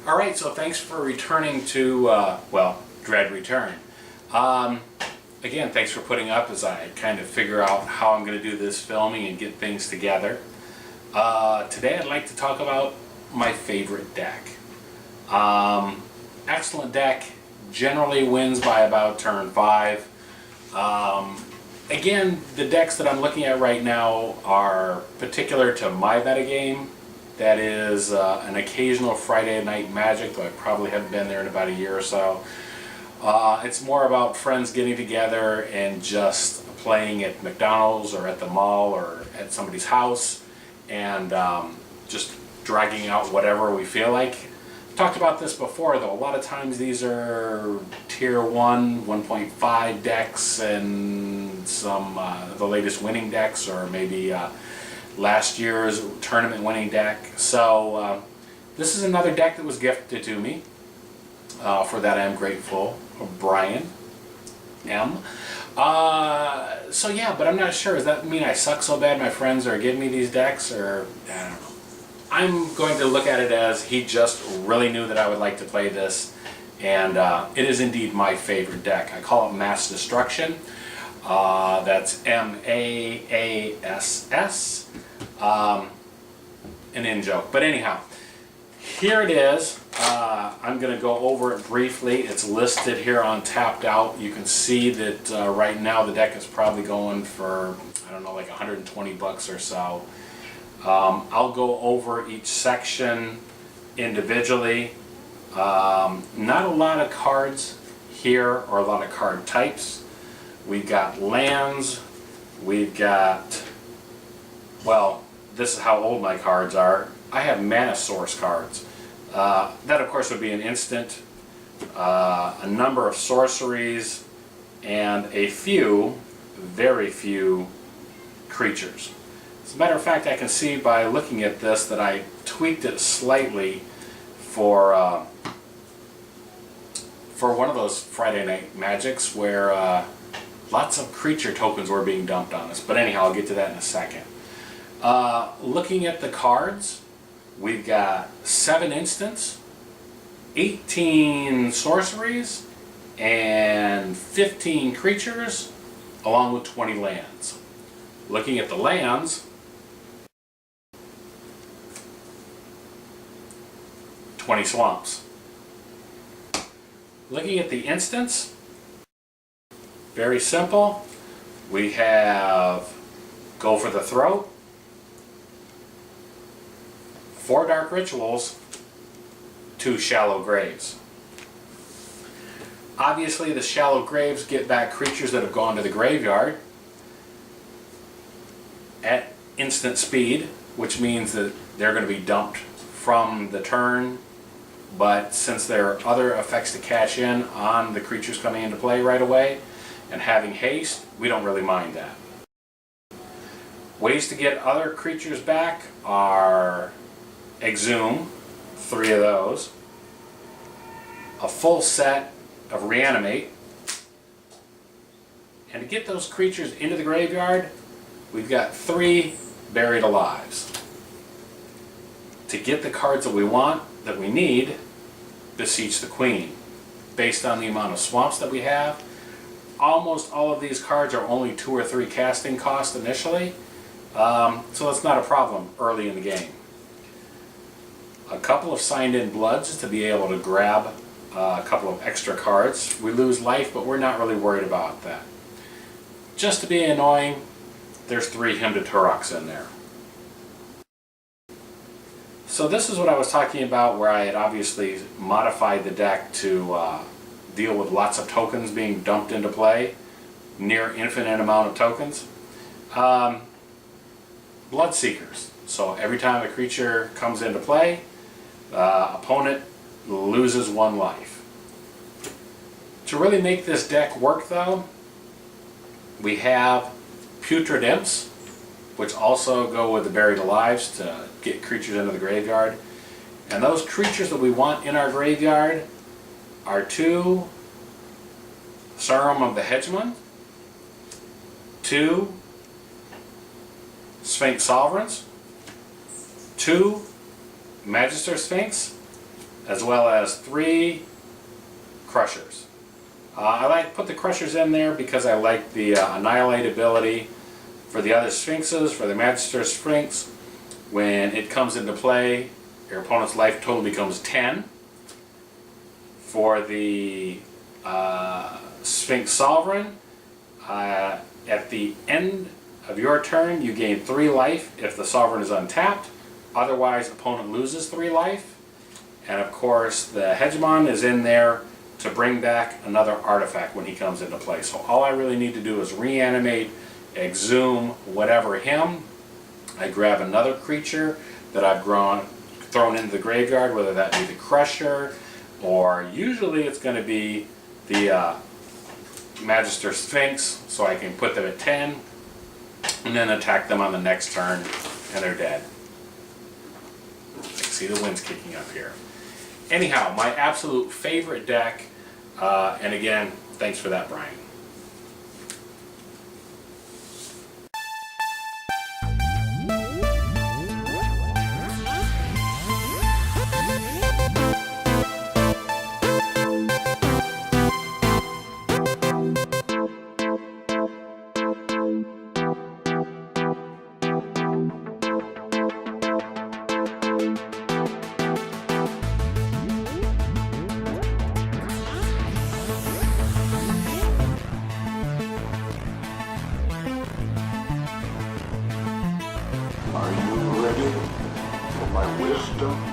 Alright, so thanks for returning to, well, Dread Return. Again, thanks for putting up as I kind of figure out how I'm going to do this filming and get things together. Today I'd like to talk about my favorite deck. Excellent deck, generally wins by about turn 5. Again, the decks that I'm looking at right now are particular to my metagame. That is an occasional Friday night Magic, though I probably haven't been there in about a year or so. It's more about friends getting together and just playing at McDonald's or at the mall or at somebody's house and just dragging out whatever we feel like. I've talked about this before, though. A lot of times these are tier 1, 1.5 decks and some the latest winning decks, or maybe last year's tournament winning deck. So this is another deck that was gifted to me. For that I am grateful. Brian M. So yeah, but I'm not sure. Does that mean I suck so bad my friends are giving me these decks, or I don't know. I'm going to look at it as he just really knew that I would like to play this, and it is indeed my favorite deck. I call it MAASS Destruction. That's M-A-A-S-S. An in-joke. But anyhow, here it is. I'm going to go over it briefly. It's listed here on Tapped Out. You can see that right now the deck is probably going for, I don't know, like 120 bucks or so. I'll go over each section individually. Not a lot of cards here, or a lot of card types. We've got lands. We've got, well, this is how old my cards are. I have mana source cards. That of course would be an instant, a number of sorceries, and a few, very few, creatures. As a matter of fact, I can see by looking at this that I tweaked it slightly for one of those Friday night magics where lots of creature tokens were being dumped on us. But anyhow, I'll get to that in a second. Looking at the cards, we've got 7 instants, 18 sorceries, and 15 creatures, along with 20 lands. Looking at the lands, 20 swamps. Looking at the instants, very simple. We have Go for the Throat, 4 Dark Rituals, 2 Shallow Graves. Obviously the Shallow Graves get back creatures that have gone to the graveyard at instant speed, which means that they're going to be dumped from the turn, but since there are other effects to cash in on the creatures coming into play right away and having haste, we don't really mind that. Ways to get other creatures back are Exhume, 3 of those, a full set of Reanimate, and to get those creatures into the graveyard, we've got 3 Buried Alives. To get the cards that we want, that we need, Beseech the Queen. Based on the amount of swamps that we have, almost all of these cards are only 2 or 3 casting cost initially, so that's not a problem early in the game. A couple of signed in bloods to be able to grab a couple of extra cards. We lose life, but we're not really worried about that. Just to be annoying, there's 3 Hymn to Turoks in there. So this is what I was talking about, where I had obviously modified the deck to deal with lots of tokens being dumped into play, near infinite amount of tokens. Bloodseekers. So every time a creature comes into play, opponent loses 1 life. To really make this deck work, though, we have Putrid Imps, which also go with the Buried Alives to get creatures into the graveyard. And those creatures that we want in our graveyard are 2 Serum of the Hegemon, 2 Sphinx Sovereigns, 2 Magister Sphinx, as well as 3 crushers. I like to put the crushers in there because I like the annihilate ability for the other Sphinxes, for the Magister Sphinx. When it comes into play, your opponent's life total becomes 10. For the Sphinx Sovereign, at the end of your turn, you gain 3 life if the Sovereign is untapped. Otherwise, opponent loses 3 life. And of course, the Hegemon is in there to bring back another artifact when he comes into play. So all I really need to do is reanimate, exhume, whatever him. I grab another creature that I've thrown into the graveyard, whether that be the Crusher, or usually it's going to be the Magister Sphinx, so I can put them at 10, and then attack them on the next turn, and they're dead. See the wind's kicking up here. Anyhow, my absolute favorite deck, and again, thanks for that, Brian. Are you ready for my wisdom?